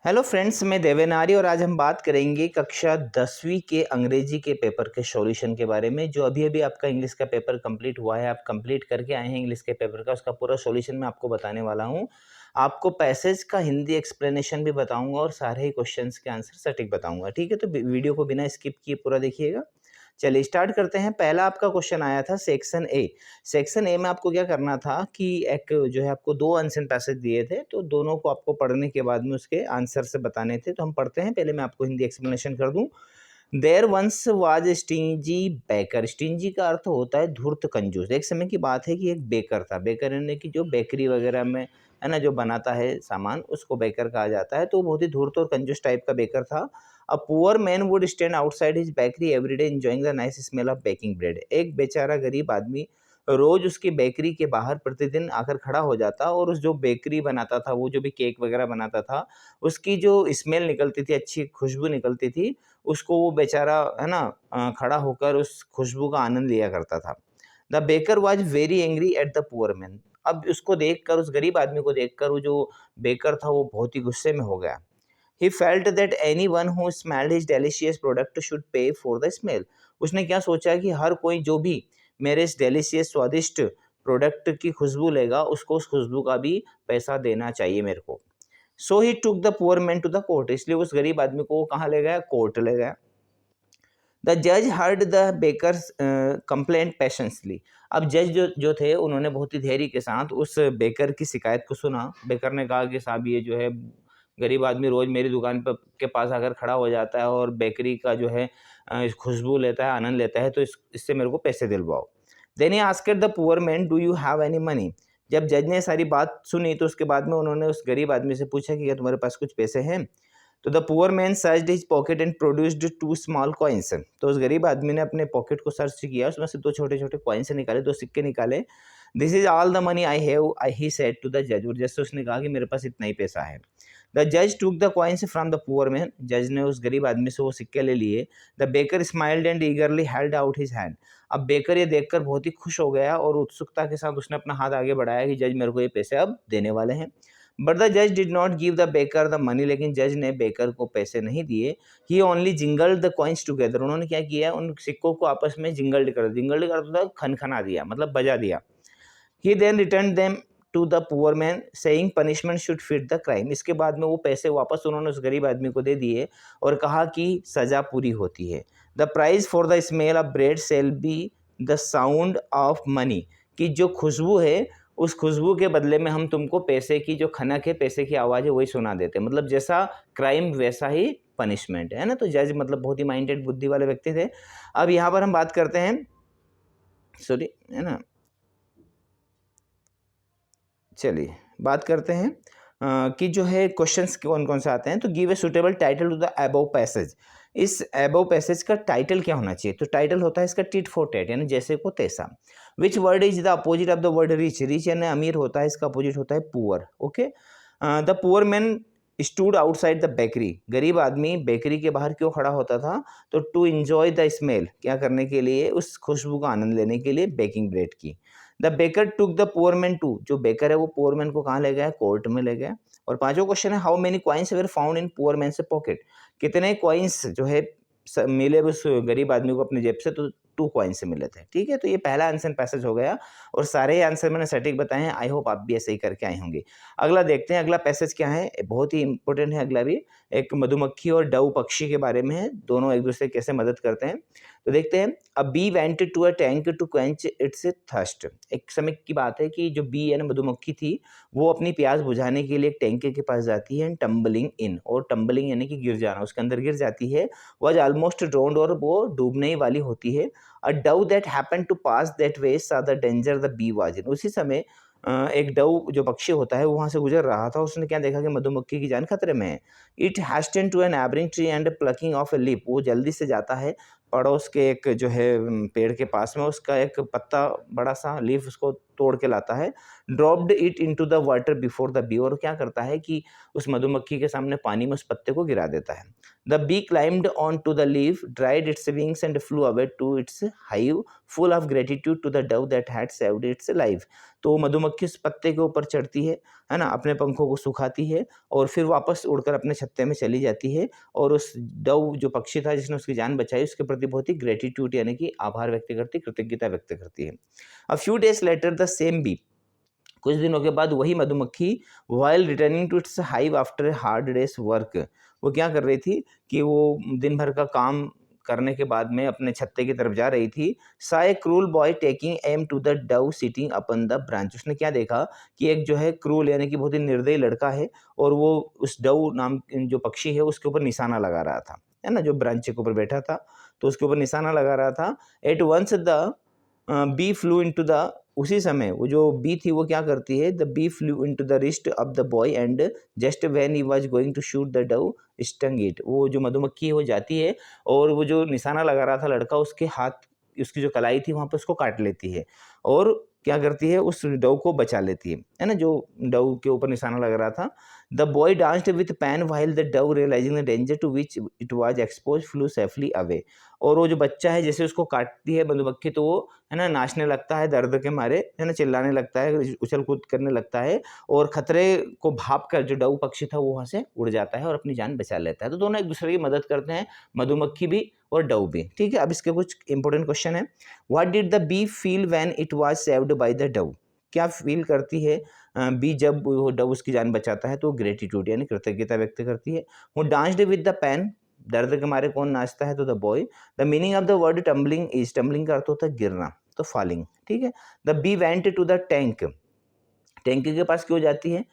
Hello friends, मैं देवेनारी और आज हम बात करेंगे कक्षा 10वीं के अंग्रेजी के पेपर के सॉल्यूशन के बारे में। जो अभी अभी आपका इंग्लिश का पेपर कंप्लीट हुआ है, आप कंप्लीट करके आए हैं इंग्लिश के पेपर का, उसका पूरा सॉल्यूशन मैं आपको बताने वाला हूं। आपको पैसेज का हिंदी एक्सप्लेनेशन भी बताऊंगा और सारे ही क्वेश्चंस के आंसर सटीक बताऊंगा। ठीक है, तो वीडियो को बिना स्किप किए पूरा देखिएगा। चलिए स्टार्ट करते हैं। पहला आपका क्वेश्चन आया था सेक्शन ए। सेक्शन ए में आपको क्या करना था कि एक जो है आपको दो अनसेन पैसेज दिए थे, तो दोनों को आपको पढ़ने के बाद में उसके आंसर से बताने थे। तो हम पढ़ते हैं, पहले मैं आपको हिंदी एक्सप्लेनेशन कर दूं। There once was stingy baker. Stingy का अर्थ होता है धूर्त कंजूस। एक समय की बात है कि एक बेकर था। बेकर यानी कि जो बेकरी वगैरह में है ना, जो बनाता है सामान, उसको बेकर कहा जाता है। तो वो बहुत ही धूर्त और कंजूस टाइप का बेकर था। A poor man would stand outside his bakery everyday enjoying the nice smell of baking bread. एक बेचारा गरीब आदमी रोज उसकी बेकरी के बाहर प्रतिदिन आकर खड़ा हो जाता और उस जो बेकरी बनाता था, वो जो भी केक वगैरह बनाता था, उसकी जो स्मेल निकलती थी, अच्छी खुशबू निकलती थी, उसको वो बेचारा है ना खड़ा होकर उस खुशबू का आनंद लिया करता था। The baker was very angry at the poor man. अब उसको देखकर, उस गरीब आदमी को देखकर, वो जो बेकर था वो बहुत ही गुस्से में हो गया। He felt that anyone who smelled his delicious product should pay for the smell. उसने क्या सोचा कि हर कोई जो भी मेरे इस डेलिशियस स्वादिष्ट प्रोडक्ट की खुशबू लेगा, उसको उस खुशबू का भी पैसा देना चाहिए मेरे को। So he took the poor man to the court. इसलिए उस गरीब आदमी को वो कहाँ ले गया? कोर्ट ले गया। द जज heard the baker's complaint patiently. अब जज जो थे, उन्होंने बहुत ही धैर्य के साथ उस बेकर की शिकायत को सुना। बेकर ने कहा कि साहब, ये जो है गरीब आदमी रोज मेरी दुकान पर के पास आकर खड़ा हो जाता है और बेकरी का जो है खुशबू लेता है, आनंद लेता है, तो इससे मेरे को पैसे दिलवाओ। Then he asked the poor man, do you have any money. जब जज ने सारी बात सुनी, तो उसके बाद में उन्होंने उस गरीब आदमी से पूछा कि क्या तुम्हारे पास कुछ पैसे हैं? तो the poor man searched his pocket and produced two small coins. तो उस गरीब आदमी ने अपने पॉकेट को सर्च किया, उसमें से दो छोटे छोटे कॉइन्स निकाले, दो सिक्के निकाले। This is all the money I have, I he said to the जज। और जैसे उसने कहा कि मेरे पास इतना ही पैसा है। द जज took the coins from the poor man. जज ने उस गरीब आदमी से वो सिक्के ले लिए। The baker smiled and ईगरली held out his hand. अब बेकर ये देखकर बहुत ही खुश हो गया और उत्सुकता के साथ उसने अपना हाथ आगे बढ़ाया कि जज मेरे को ये पैसे अब देने वाले हैं। बट द जज did not give the baker the money. लेकिन जज ने बेकर को पैसे नहीं दिए। ही ओनली जिंगल्ड द कॉइन्स टुगेदर। उन्होंने क्या किया? उन सिक्कों को आपस में जिंगल्ड कर दिया, खनखना दिया, मतलब बजा दिया। He then return them to the poor man saying punishment should fit the crime. इसके बाद में वो पैसे वापस उन्होंने उस गरीब आदमी को दे दिए और कहा कि सजा पूरी होती है। The price for the smell of bread shall be the sound of money. कि जो खुशबू है, उस खुशबू के बदले में हम तुमको पैसे की जो खनक है, पैसे की आवाज़ है, वही सुना देते हैं। मतलब जैसा क्राइम वैसा ही पनिशमेंट है ना। तो जज मतलब बहुत ही माइंडेड, बुद्धि वाले व्यक्ति थे। अब यहाँ पर हम बात करते हैं, सॉरी, है ना, चलिए बात करते हैं कि जो है क्वेश्चंस कौन कौन से आते हैं। तो give a suitable title to the above passage. इस अबव पैसेज का टाइटल क्या होना चाहिए? तो टाइटल होता है इसका टिट फॉर टैट, यानी जैसे को तैसा। Which word is the opposite of the word rich. Rich यानी अमीर होता है, इसका अपोजिट होता है poor. Okay. The poor man stood outside the bakery. गरीब आदमी बेकरी के बाहर क्यों खड़ा होता था? तो टू इंजॉय द स्मेल, क्या करने के लिए? उस खुशबू का आनंद लेने के लिए, बेकिंग ब्रेड की। The baker took the poor man to. जो बेकर है वो पुअर मैन को कहाँ ले गया? कोर्ट में ले गया। और पांचवा क्वेश्चन है, how many coins were found in poor man से पॉकेट। कितने कॉइन्स जो है मिले उस गरीब आदमी को अपनी जेब से? तो 2 कॉइन्स मिले थे। ठीक है, तो ये पहला आंसर पैसेज हो गया और सारे ही आंसर मैंने सटीक बताए हैं। आई होप आप भी ऐसे ही करके आए होंगे। अगला देखते हैं, अगला पैसेज क्या है, बहुत ही इंपॉर्टेंट है अगला भी। एक मधुमक्खी और डव पक्षी के बारे में है, दोनों एक दूसरे कैसे मदद करते हैं। तो देखते हैं, a bee went to a tank to quench its thirst. एक समय की बात है कि जो बी यानी मधुमक्खी थी, वो अपनी प्यास बुझाने के लिए एक टैंक के पास जाती है। टम्बलिंग इन, और टम्बलिंग यानी कि गिर जाना, उसके अंदर गिर जाती है। वॉज ऑलमोस्ट ड्रोन्ड, और वो डूबने ही वाली होती है। A dove that happen to pass that way saw the danger the bee was in. उसी समय एक डव जो पक्षी होता है, वो वहां से गुजर रहा था। उसने क्या देखा कि मधुमक्खी की जान खतरे में है। It hasten to an overhanging tree and plucking off a leaf. वो जल्दी से जाता है पड़ोस के एक जो है पेड़ के पास में, उसका एक पत्ता, बड़ा सा लीफ, उसको तोड़ के लाता है। Dropped it into the water before the bee. और क्या करता है कि उस मधुमक्खी के सामने पानी में उस पत्ते को गिरा देता है। The bee climbed on to the leaf, dried its wings and flew away to its hive full of gratitude to the dove that had saved its life. तो मधुमक्खी उस पत्ते के ऊपर चढ़ती है, है ना, अपने पंखों को सुखाती है और फिर वापस उड़कर अपने छत्ते में चली जाती है और उस डव जो पक्षी था जिसने उसकी जान बचाई उसके प्रति बहुत ही ग्रेटिट्यूड यानी कि आभार व्यक्त करती, कृतज्ञता व्यक्त करती है। A few days later the same bee, कुछ दिनों के बाद वही मधुमक्खी while returning to its hive after hard days work, वो क्या कर रही थी कि वो दिन भर का काम करने के बाद में अपने छत्ते की तरफ जा रही थी। Saw a cruel boy taking aim to the dove sitting upon the branch, उसने क्या देखा कि एक जो है क्रूल यानी कि बहुत ही निर्दयी लड़का है और वो उस डव नाम जो पक्षी है उसके ऊपर निशाना लगा रहा था, है ना, जो ब्रांच के ऊपर बैठा था तो उसके ऊपर निशाना लगा रहा था। At once the bee flew into the, उसी समय वो जो बी थी वो क्या करती है, the bee flew into the wrist of the boy and just when he was going to shoot the dove stung it, वो जो मधुमक्खी है वो जाती है और वो जो निशाना लगा रहा था लड़का उसके हाथ, उसकी जो कलाई थी वहाँ पे उसको काट लेती है और क्या करती है उस डव को बचा लेती है ना, जो डव के ऊपर निशाना लग रहा था। The boy danced with pan while the dove realising the danger to which it was expose flew safely away, और वो जो बच्चा है जैसे उसको काटती है मधुमक्खी तो वो, है ना, नाचने लगता है दर्द के मारे, है ना, चिल्लाने लगता है, उछल कूद करने लगता है और खतरे को भाप कर जो डव पक्षी था वो वहाँ से उड़ जाता है और अपनी जान बचा लेता है। तो दोनों एक दूसरे की मदद करते हैं, मधुमक्खी भी और डव भी। ठीक है, अब इसके कुछ इंपॉर्टेंट क्वेश्चन है। What did the bee feel when it was saved by the dove, क्या फील करती है बी जब वो डव उसकी जान बचाता है, तो ग्रेटिट्यूड यानी कृतज्ञता व्यक्त करती है। वो डांस्ड विद द पैन, दर्द के मारे कौन नाचता है, तो the boy. The meaning of the word tumbling is, tumbling का अर्थ होता है गिरना, तो फॉलिंग। ठीक है, the bee went to the tank, tank के पास क्यों जाती है,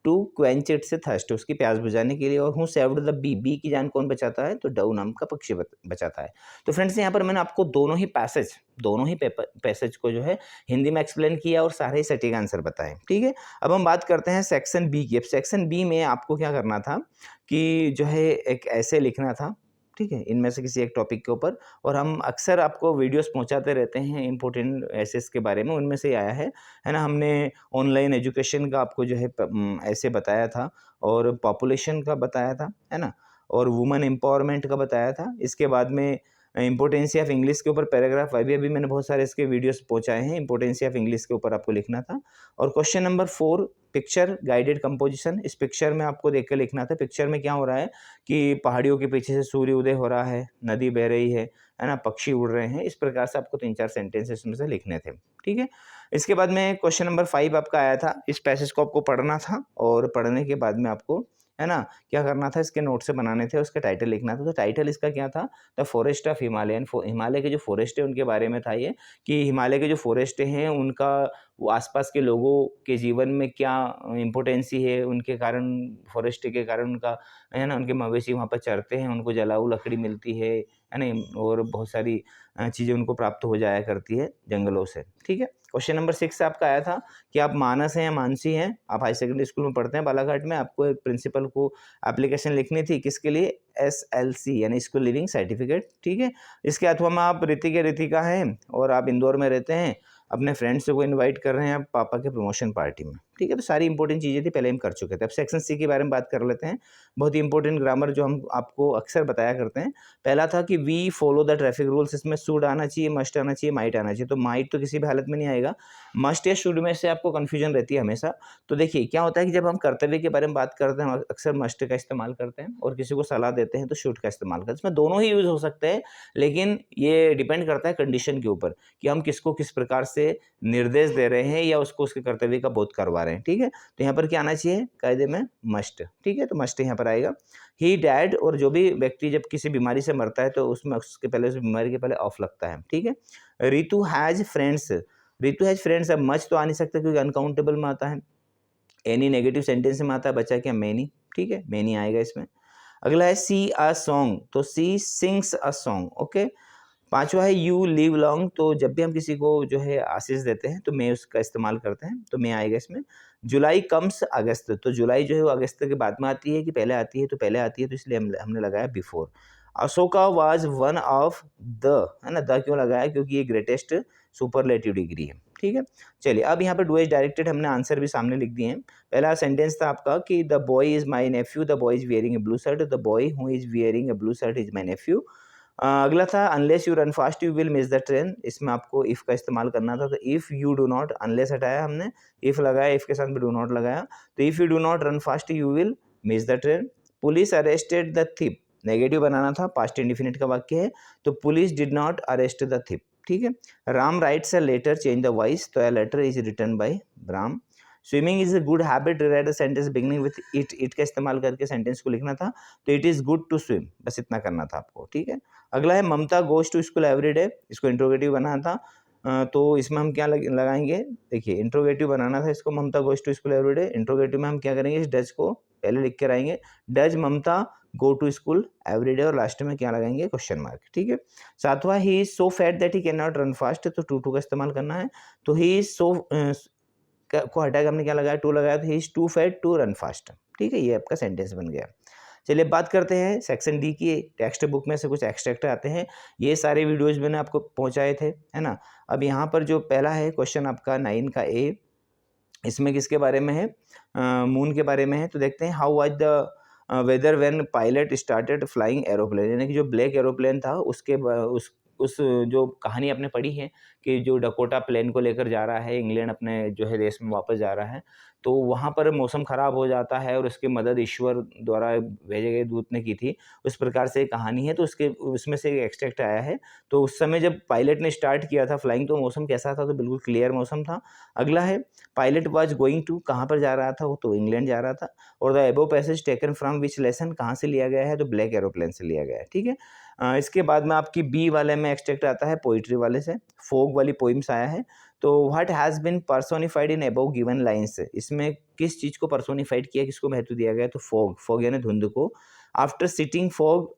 टू क्वेंच इट्स थर्स्ट, उसकी प्यास बुझाने के लिए। और हूँ सेव्ड द बी, बी की जान कौन बचाता है, तो डव नाम का पक्षी बचाता है। तो फ्रेंड्स यहाँ पर मैंने आपको दोनों ही पैसेज को जो है हिंदी में एक्सप्लेन किया और सारे ही सटीक आंसर बताए। ठीक है, अब हम बात करते हैं सेक्शन बी की। अब सेक्शन बी में आपको क्या करना था कि जो है एक ऐसे लिखना था, ठीक है, इनमें से किसी एक टॉपिक के ऊपर, और हम अक्सर आपको वीडियोस पहुंचाते रहते हैं इंपॉर्टेंट एसेस के बारे में, उनमें से आया है ना। हमने ऑनलाइन एजुकेशन का आपको जो है ऐसे बताया था और पॉपुलेशन का बताया था, है ना, और वुमेन एम्पावरमेंट का बताया था। इसके बाद में इम्पोर्टेंसी ऑफ इंग्लिश के ऊपर पैराग्राफ अभी मैंने बहुत सारे इसके वीडियोस पहुंचाए हैं, इम्पोर्टेंसी ऑफ इंग्लिश के ऊपर आपको लिखना था। और question number 4, picture guided composition, इस पिक्चर में आपको देख के लिखना था। पिक्चर में क्या हो रहा है कि पहाड़ियों के पीछे से सूर्य उदय हो रहा है, नदी बह रही है ना, पक्षी उड़ रहे हैं, इस प्रकार से आपको 3-4 सेंटेंस इसमें से लिखने थे। ठीक है, इसके बाद में क्वेश्चन नंबर 5 आपका आया था, इस पैसेज को आपको पढ़ना था और पढ़ने के बाद में आपको, है ना, क्या करना था, इसके नोट से बनाने थे, उसका टाइटल लिखना था। तो टाइटल इसका क्या था, the forest of Himalayan, Himalaya के जो फॉरेस्ट है उनके बारे में था ये, कि हिमालय के जो फॉरेस्ट हैं उनका वो आसपास के लोगों के जीवन में क्या इम्पोर्टेंसी है, उनके कारण, फॉरेस्ट के कारण उनका, है ना, उनके मवेशी वहाँ पर चरते हैं, उनको जलाऊ लकड़ी मिलती है ना, और बहुत सारी चीज़ें उनको प्राप्त हो जाया करती है जंगलों से। ठीक है, क्वेश्चन नंबर 6 से आपका आया था कि आप मानस हैं या मानसी हैं, आप हाई सेकेंडरी स्कूल में पढ़ते हैं बालाघाट में, आपको एक प्रिंसिपल को एप्लीकेशन लिखनी थी, किसके लिए, SLC यानी स्कूल लिविंग सर्टिफिकेट। ठीक है, इसके अथवा में आप ऋतिक या ऋतिका हैं और आप इंदौर में रहते हैं, अपने फ्रेंड्स को इनवाइट कर रहे हैं आप पापा के प्रमोशन पार्टी में। ठीक है, तो सारी इंपॉर्टेंट चीज़ें थी, पहले हम कर चुके थे। अब सेक्शन सी के बारे में बात कर लेते हैं, बहुत ही इंपॉर्टेंट ग्रामर जो हम आपको अक्सर बताया करते हैं। पहला था कि we follow the traffic rules, इसमें शुड आना चाहिए, मस्ट आना चाहिए, माइट आना चाहिए। तो माइट तो किसी भी हालत में नहीं आएगा, मस्ट या शुड में से आपको कन्फ्यूजन रहती है हमेशा। तो देखिए क्या होता है कि जब हम कर्तव्य के बारे में बात करते हैं हम अक्सर मस्ट का इस्तेमाल करते हैं और किसी को सलाह देते हैं तो शुड का इस्तेमाल करते हैं। इसमें दोनों ही यूज़ हो सकते हैं, लेकिन ये डिपेंड करता है कंडीशन के ऊपर कि हम किसको किस प्रकार से निर्देश दे रहे हैं या उसको उसके कर्तव्य का बोध करवा रहे हैं। ठीक है, तो यहाँ पर क्या आना चाहिए कायदे में, मस्ट। ठीक है, तो मस्ट यहाँ पर आएगा। ही डैड, और जो भी व्यक्ति जब किसी बीमारी से मरता है तो उसमें उसके पहले, उस बीमारी के पहले ऑफ लगता है। ठीक है, Ritu has friends, Ritu has friends, अब मच तो आ नहीं सकता क्योंकि अनकाउंटेबल में आता है, एनी नेगेटिव सेंटेंस में आता है, बचा क्या, मैनी। ठीक है, मैनी आएगा इसमें। अगला है सी अ सॉन्ग, तो सी सिंग्स अ सॉन्ग। ओके, पांचवा है यू लिव लॉन्ग, तो जब भी हम किसी को जो है आशीष देते हैं तो मे उसका इस्तेमाल करते हैं, तो मे आएगा इसमें। जुलाई कम्स अगस्त, तो जुलाई जो है वो अगस्त के बाद में आती है कि पहले आती है, तो पहले आती है, तो इसलिए हमने लगाया before. Ashoka was one of the, है ना, द क्यों लगाया, क्योंकि ये ग्रेटेस्ट सुपरलेटिव डिग्री है। ठीक है, चलिए अब यहाँ पर डू एज डायरेक्टेड हमने आंसर भी सामने लिख दिए हैं। पहला सेंटेंस था आपका कि the boy is my nephew, the boy is wearing a blue shirt, the boy who is wearing a blue shirt is my nephew. अगला था unless you run fast you will miss the train. इसमें आपको if का इस्तेमाल करना था, तो if you do not, unless हटाया हमने, इफ़ लगाया, इफ़ के साथ में डू नॉट लगाया, तो if you do not run fast you will miss the train. Police arrested the thief, negative बनाना था, पास्ट इंडिफिनिट का वाक्य है, तो police did not arrest the thief, ठीक है। Ram writes a letter change the voice, तो a letter is written by Ram. Swimming is a good habit, write a sentence beginning with it, it का इस्तेमाल करके सेंटेंस को लिखना था, तो it is good to swim, बस इतना करना था आपको, ठीक है। अगला है Mamta goes to school every day, इसको इंट्रोगेटिव बनाना था, तो इसमें हम क्या लगाएंगे, देखिए इंट्रोगेटिव बनाना था इसको, Mamta goes to school every day. Interrogative में हम क्या करेंगे, इस डज को पहले लिख कर आएंगे, does Mamata go to school every day, और लास्ट में क्या लगाएंगे, क्वेश्चन मार्क, ठीक है। सातवां, he is so fat that he can not run fast, तो टू का इस्तेमाल करना है, तो ही इज सो को हटा के हमने क्या लगाया, टू लगाया, तो he is too fat to run fast, ठीक है। ये आपका सेंटेंस बन गया। चलिए बात करते हैं सेक्शन डी की, टेक्स्ट बुक में से कुछ एक्सट्रैक्ट आते हैं। ये सारे वीडियोज मैंने आपको पहुंचाए थे, है ना। अब यहाँ पर जो पहला है क्वेश्चन आपका 9 का ए, इसमें किसके बारे में है, मून के बारे में है। तो देखते हैं, how was the weather when pilot started flying aeroplane, यानी कि जो ब्लैक एरोप्लेन था उसके उस जो कहानी आपने पढ़ी है कि जो डकोटा प्लेन को लेकर जा रहा है इंग्लैंड, अपने जो है देश में वापस जा रहा है, तो वहाँ पर मौसम ख़राब हो जाता है और उसकी मदद ईश्वर द्वारा भेजे गए दूत ने की थी, उस प्रकार से एक कहानी है। तो उसमें से एक एक्सट्रैक्ट आया है। तो उस समय जब पायलट ने स्टार्ट किया था फ्लाइंग, तो मौसम कैसा था, तो बिल्कुल क्लियर मौसम था। अगला है, पायलट वाज गोइंग टू, कहाँ पर जा रहा था वो, तो इंग्लैंड जा रहा था। और the above passage taken from which lesson, कहाँ से लिया गया है, तो ब्लैक एरोप्लेन से लिया गया है, ठीक है। इसके बाद में आपकी बी वाले में एक्सट्रैक्ट आता है पोइट्री वाले से, फोग वाली पोइम्स आया है। तो what has been personified in above given lines, इसमें किस चीज़ को पर्सोनिफाइड किया, किसको महत्व दिया गया है, तो फोग, फोग यानी धुंध को। आफ्टर सिटिंग फोग,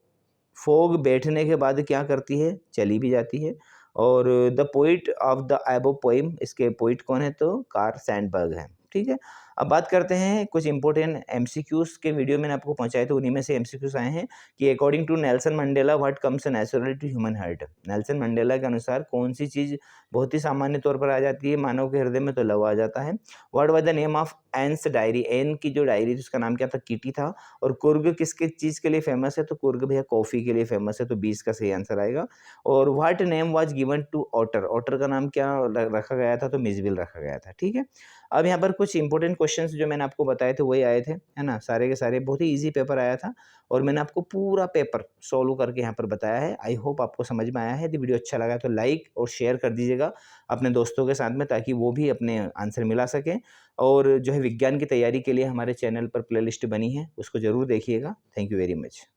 फोग बैठने के बाद क्या करती है, चली भी जाती है। और the poet of the above poem, इसके पोइट कौन है, तो कार्ल सैंडबर्ग है, ठीक है। अब बात करते हैं कुछ इंपॉर्टेंट एमसीक्यूज के, वीडियो मैंने आपको पहुंचाए थे, उन्हीं में से एमसीक्यूज आए हैं कि according to Nelson Mandela what comes naturally to human heart, Nelson Mandela के अनुसार कौन सी चीज़ बहुत ही सामान्य तौर पर आ जाती है मानव के हृदय में, तो लव आ जाता है। What was the name of Anne's diary, Anne की जो डायरी थी उसका नाम क्या था, किटी था। और कुर्ग किसके चीज़ के लिए फेमस है, तो कुर्ग भैया कॉफ़ी के लिए फेमस है, तो 20 का सही आंसर आएगा। और what name was given to author, author का नाम क्या रखा गया था, तो मिजबिल रखा गया था, ठीक है। अब यहाँ पर कुछ इंपॉर्टेंट क्वेश्चंस जो मैंने आपको बताए थे वही आए थे, है ना, सारे के सारे बहुत ही इजी पेपर आया था, और मैंने आपको पूरा पेपर सॉल्व करके यहाँ पर बताया है। आई होप आपको समझ में आया है। यदि वीडियो अच्छा लगा तो लाइक और शेयर कर दीजिएगा अपने दोस्तों के साथ में, ताकि वो भी अपने आंसर मिला सकें। और जो है विज्ञान की तैयारी के लिए हमारे चैनल पर प्लेलिस्ट बनी है, उसको ज़रूर देखिएगा। Thank you very much.